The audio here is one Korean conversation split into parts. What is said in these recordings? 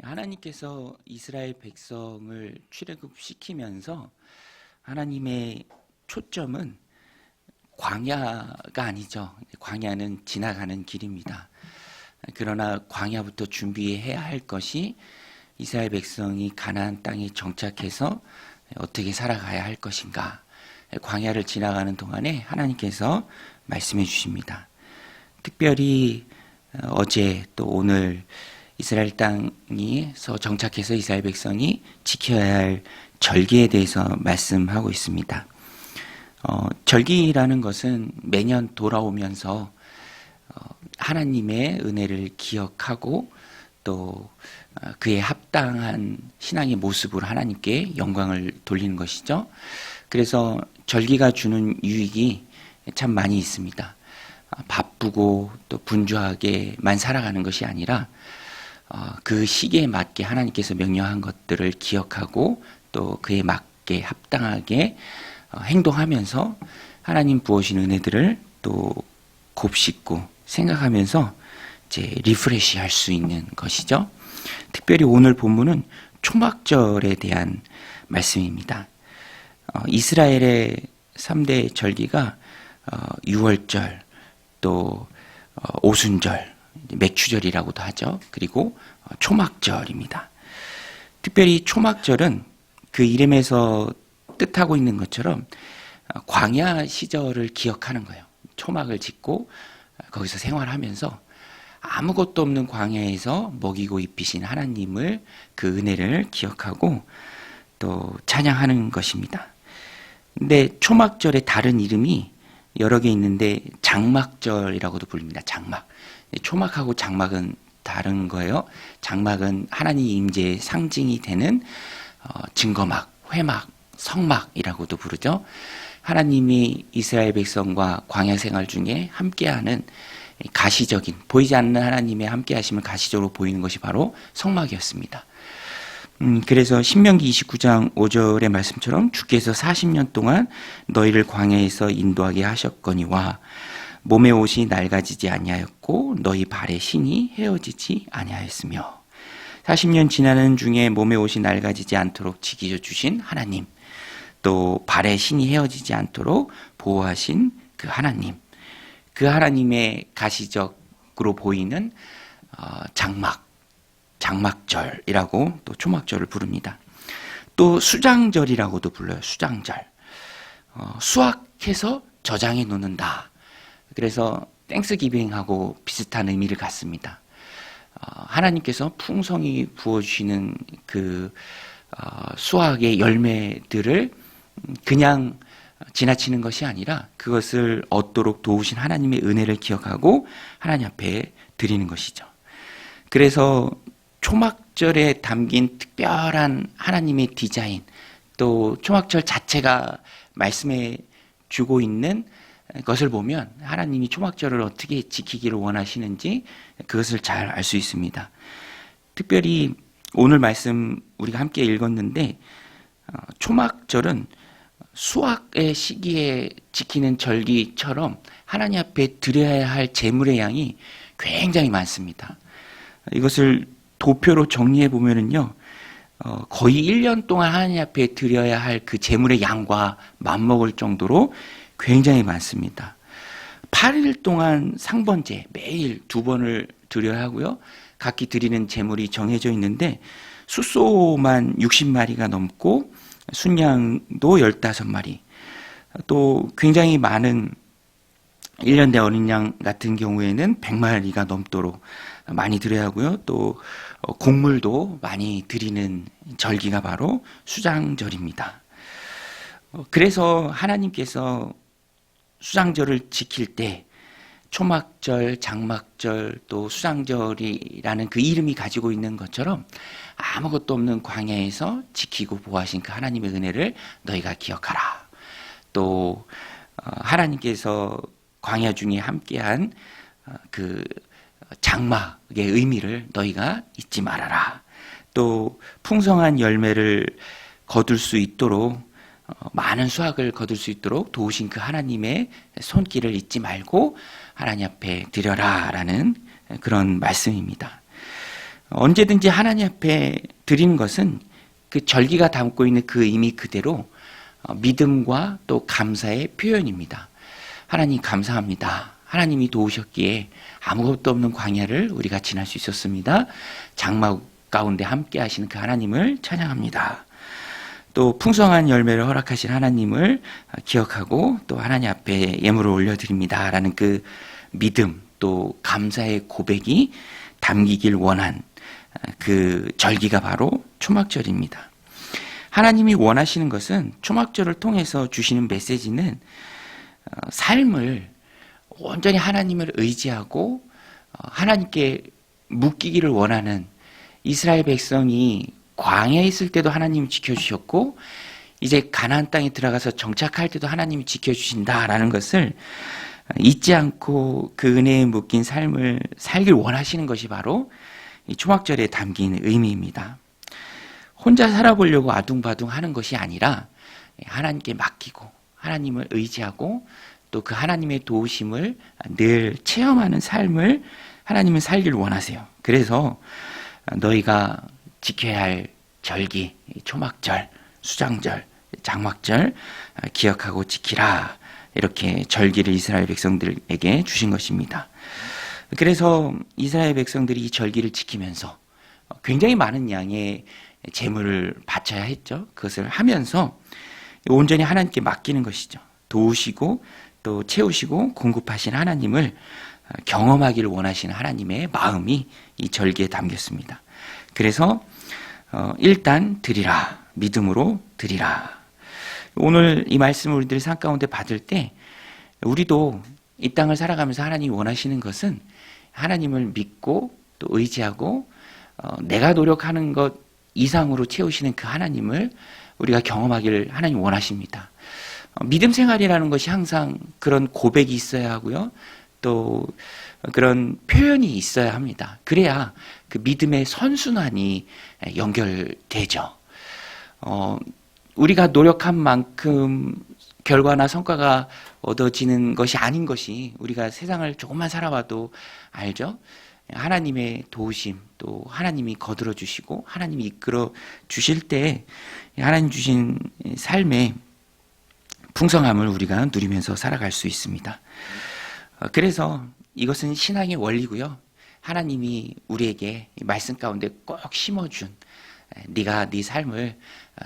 하나님께서 이스라엘 백성을 출애굽시키면서 하나님의 초점은 광야가 아니죠. 광야는 지나가는 길입니다. 그러나 광야부터 준비해야 할 것이 이스라엘 백성이 가나안 땅에 정착해서 어떻게 살아가야 할 것인가. 광야를 지나가는 동안에 하나님께서 말씀해 주십니다. 특별히 어제 또 오늘 이스라엘 땅에서 정착해서 이스라엘 백성이 지켜야 할 절기에 대해서 말씀하고 있습니다. 절기라는 것은 매년 돌아오면서 하나님의 은혜를 기억하고 또 그에 합당한 신앙의 모습으로 하나님께 영광을 돌리는 것이죠. 그래서 절기가 주는 유익이 참 많이 있습니다. 바쁘고 또 분주하게만 살아가는 것이 아니라 그 시기에 맞게 하나님께서 명령한 것들을 기억하고 또 그에 맞게 합당하게 행동하면서 하나님 부어주신 은혜들을 또 곱씹고 생각하면서 이제 리프레시 할 수 있는 것이죠. 특별히 오늘 본문은 초막절에 대한 말씀입니다. 이스라엘의 3대 절기가 유월절, 또 오순절, 맥추절이라고도 하죠. 그리고 초막절입니다. 특별히 초막절은 그 이름에서 뜻하고 있는 것처럼 광야 시절을 기억하는 거예요. 초막을 짓고 거기서 생활하면서 아무것도 없는 광야에서 먹이고 입히신 하나님을 그 은혜를 기억하고 또 찬양하는 것입니다. 근데 초막절의 다른 이름이 여러 개 있는데 장막절이라고도 불립니다. 장막. 초막하고 장막은 다른 거예요. 장막은 하나님의 임재의 상징이 되는 증거막, 회막, 성막이라고도 부르죠. 하나님이 이스라엘 백성과 광야 생활 중에 함께하는 가시적인, 보이지 않는 하나님의 함께하심을 가시적으로 보이는 것이 바로 성막이었습니다. 그래서 신명기 29장 5절의 말씀처럼 주께서 40년 동안 너희를 광야에서 인도하게 하셨거니와 몸의 옷이 낡아지지 아니하였고 너희 발의 신이 헤어지지 아니하였으며 40년 지나는 중에 몸의 옷이 낡아지지 않도록 지키셔 주신 하나님, 또 발의 신이 헤어지지 않도록 보호하신 그 하나님, 그 하나님의 가시적으로 보이는 장막절이라고 또 초막절을 부릅니다. 또 수장절이라고도 불러요. 수장절. 수확해서 저장해 놓는다. 그래서 땡스기빙하고 비슷한 의미를 갖습니다. 하나님께서 풍성히 부어주시는 그 수확의 열매들을 그냥 지나치는 것이 아니라 그것을 얻도록 도우신 하나님의 은혜를 기억하고 하나님 앞에 드리는 것이죠. 그래서 초막절에 담긴 특별한 하나님의 디자인, 또 초막절 자체가 말씀해 주고 있는 것을 보면 하나님이 초막절을 어떻게 지키기를 원하시는지 그것을 잘 알 수 있습니다. 특별히 오늘 말씀 우리가 함께 읽었는데 초막절은 수확의 시기에 지키는 절기처럼 하나님 앞에 드려야 할 제물의 양이 굉장히 많습니다. 이것을 도표로 정리해 보면은요, 거의 1년 동안 하나님 앞에 드려야 할 그 제물의 양과 맞먹을 정도로 굉장히 많습니다. 8일 동안 상번제 매일 2번을 드려야 하고요. 각기 드리는 제물이 정해져 있는데 숫소만 60마리가 넘고 순양도 15마리, 또 굉장히 많은 1년 된 어린 양 같은 경우에는 100마리가 넘도록 많이 드려야 하고요. 또 곡물도 많이 드리는 절기가 바로 수장절입니다. 그래서 하나님께서 수장절을 지킬 때 초막절, 장막절, 또 수장절이라는 그 이름이 가지고 있는 것처럼 아무것도 없는 광야에서 지키고 보호하신 그 하나님의 은혜를 너희가 기억하라. 또 하나님께서 광야 중에 함께한 그 장막의 의미를 너희가 잊지 말아라. 또 풍성한 열매를 거둘 수 있도록 많은 수확을 거둘 수 있도록 도우신 그 하나님의 손길을 잊지 말고 하나님 앞에 드려라 라는 그런 말씀입니다. 언제든지 하나님 앞에 드리는 것은 그 절기가 담고 있는 그 의미 그대로 믿음과 또 감사의 표현입니다. 하나님 감사합니다. 하나님이 도우셨기에 아무것도 없는 광야를 우리가 지날 수 있었습니다. 장막 가운데 함께 하시는 그 하나님을 찬양합니다. 또 풍성한 열매를 허락하신 하나님을 기억하고 또 하나님 앞에 예물을 올려드립니다. 라는 그 믿음 또 감사의 고백이 담기길 원한 그 절기가 바로 초막절입니다. 하나님이 원하시는 것은 초막절을 통해서 주시는 메시지는 삶을 온전히 하나님을 의지하고 하나님께 묶이기를 원하는 이스라엘 백성이 광야에 있을 때도 하나님이 지켜주셨고 이제 가나안 땅에 들어가서 정착할 때도 하나님이 지켜주신다라는 것을 잊지 않고 그 은혜에 묶인 삶을 살길 원하시는 것이 바로 이 초막절에 담긴 의미입니다. 혼자 살아보려고 아둥바둥 하는 것이 아니라 하나님께 맡기고 하나님을 의지하고 또 그 하나님의 도우심을 늘 체험하는 삶을 하나님은 살기를 원하세요. 그래서 너희가 지켜야 할 절기, 초막절, 수장절, 장막절 기억하고 지키라. 이렇게 절기를 이스라엘 백성들에게 주신 것입니다. 그래서 이스라엘 백성들이 이 절기를 지키면서 굉장히 많은 양의 제물을 바쳐야 했죠. 그것을 하면서 온전히 하나님께 맡기는 것이죠. 도우시고 또 채우시고 공급하신 하나님을 경험하기를 원하시는 하나님의 마음이 이 절기에 담겼습니다. 그래서 일단 드리라, 믿음으로 드리라. 오늘 이 말씀을 우리들이 삶 가운데 받을 때 우리도 이 땅을 살아가면서 하나님이 원하시는 것은 하나님을 믿고 또 의지하고 내가 노력하는 것 이상으로 채우시는 그 하나님을 우리가 경험하기를 하나님 원하십니다. 믿음 생활이라는 것이 항상 그런 고백이 있어야 하고요. 또 그런 표현이 있어야 합니다. 그래야 그 믿음의 선순환이 연결되죠. 우리가 노력한 만큼 결과나 성과가 얻어지는 것이 아닌 것이 우리가 세상을 조금만 살아봐도 알죠. 하나님의 도우심 또 하나님이 거들어 주시고 하나님이 이끌어 주실 때 하나님 주신 삶의 풍성함을 우리가 누리면서 살아갈 수 있습니다. 그래서 이것은 신앙의 원리고요. 하나님이 우리에게 말씀 가운데 꼭 심어준 네가 네 삶을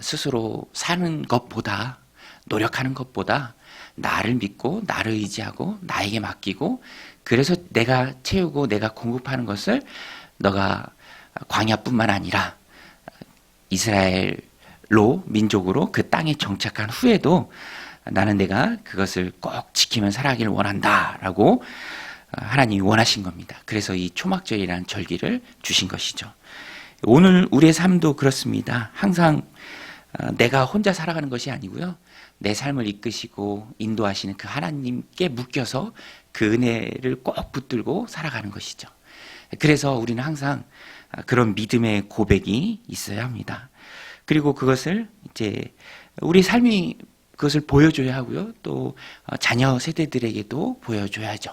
스스로 사는 것보다 노력하는 것보다 나를 믿고 나를 의지하고 나에게 맡기고 그래서 내가 채우고 내가 공급하는 것을 너가 광야뿐만 아니라 이스라엘로 민족으로 그 땅에 정착한 후에도 나는 내가 그것을 꼭 지키며 살아가기를 원한다라고 하나님이 원하신 겁니다. 그래서 이 초막절이라는 절기를 주신 것이죠. 오늘 우리의 삶도 그렇습니다. 항상 내가 혼자 살아가는 것이 아니고요. 내 삶을 이끄시고 인도하시는 그 하나님께 묶여서 그 은혜를 꼭 붙들고 살아가는 것이죠. 그래서 우리는 항상 그런 믿음의 고백이 있어야 합니다. 그리고 그것을 이제 우리 삶이 그것을 보여줘야 하고요. 또 자녀 세대들에게도 보여줘야죠.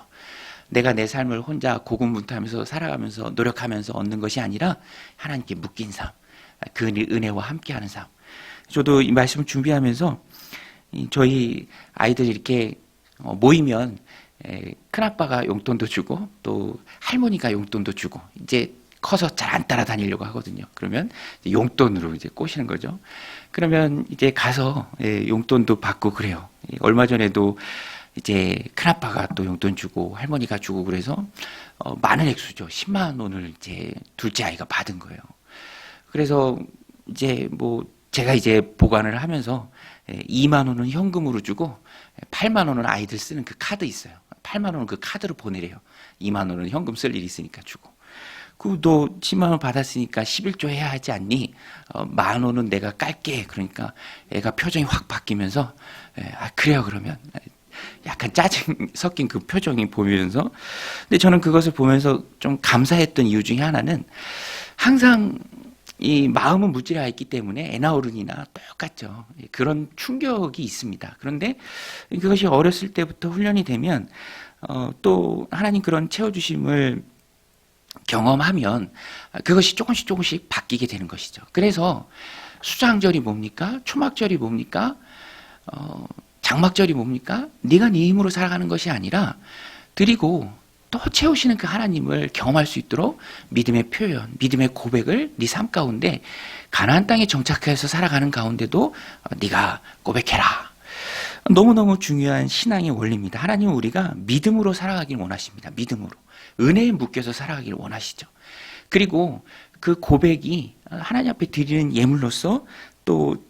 내가 내 삶을 혼자 고군분투하면서 살아가면서 노력하면서 얻는 것이 아니라 하나님께 묶인 삶, 그 은혜와 함께하는 삶. 저도 이 말씀을 준비하면서 저희 아이들이 이렇게 모이면 큰아빠가 용돈도 주고 또 할머니가 용돈도 주고 이제 커서 잘 안 따라다니려고 하거든요. 그러면 용돈으로 이제 꼬시는 거죠. 그러면 이제 가서 용돈도 받고 그래요. 얼마 전에도 이제 큰아빠가 또 용돈 주고 할머니가 주고 그래서 많은 액수죠. 10만 원을 이제 둘째 아이가 받은 거예요. 그래서 이제 뭐 제가 이제 보관을 하면서 2만 원은 현금으로 주고 8만 원은 아이들 쓰는 그 카드 있어요. 8만 원은 그 카드로 보내래요. 2만 원은 현금 쓸 일이 있으니까 주고. 너 10만 원 받았으니까 11조 해야 하지 않니? 만 원은 내가 깔게. 그러니까 애가 표정이 확 바뀌면서 그래요 그러면. 약간 짜증 섞인 그 표정이 보면서 근데 저는 그것을 보면서 좀 감사했던 이유 중에 하나는 항상 이 마음은 무지라 있기 때문에 애나 어른이나 똑같죠. 그런 충격이 있습니다. 그런데 그것이 어렸을 때부터 훈련이 되면 또 하나님 그런 채워주심을 경험하면 그것이 조금씩 바뀌게 되는 것이죠. 그래서 수장절이 뭡니까? 초막절이 뭡니까? 장막절이 뭡니까? 네가 네 힘으로 살아가는 것이 아니라 드리고 또 채우시는 그 하나님을 경험할 수 있도록 믿음의 표현, 믿음의 고백을 네 삶 가운데 가나안 땅에 정착해서 살아가는 가운데도 네가 고백해라. 너무너무 중요한 신앙의 원리입니다. 하나님은 우리가 믿음으로 살아가길 원하십니다. 믿음으로. 은혜에 묶여서 살아가길 원하시죠. 그리고 그 고백이 하나님 앞에 드리는 예물로서 또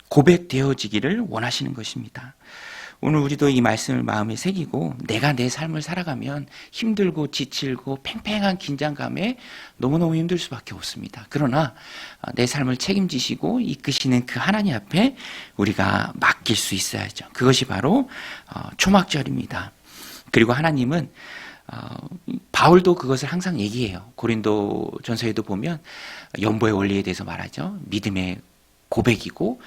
고백되어지기를 원하시는 것입니다. 오늘 우리도 이 말씀을 마음에 새기고 내가 내 삶을 살아가면 힘들고 지칠고 팽팽한 긴장감에 너무너무 힘들 수밖에 없습니다. 그러나 내 삶을 책임지시고 이끄시는 그 하나님 앞에 우리가 맡길 수 있어야죠. 그것이 바로 초막절입니다. 그리고 하나님은 바울도 그것을 항상 얘기해요. 고린도 전서에도 보면 연보의 원리에 대해서 말하죠. 믿음의 고백이고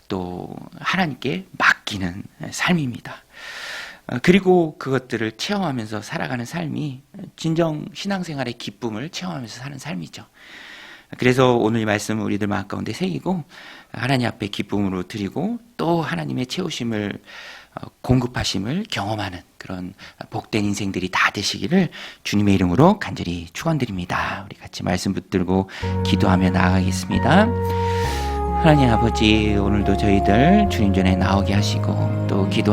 또 하나님께 맡기는 삶입니다. 그리고 그것들을 체험하면서 살아가는 삶이 진정 신앙생활의 기쁨을 체험하면서 사는 삶이죠. 그래서 오늘 이 말씀을 우리들 마음 가운데 새기고 하나님 앞에 기쁨으로 드리고 또 하나님의 채우심을 공급하심을 경험하는 그런 복된 인생들이 다 되시기를 주님의 이름으로 간절히 축원드립니다. 우리 같이 말씀 붙들고 기도하며 나아가겠습니다. 하나님 아버지, 오늘도 저희들 주님 전에 나오게 하시고 또 기도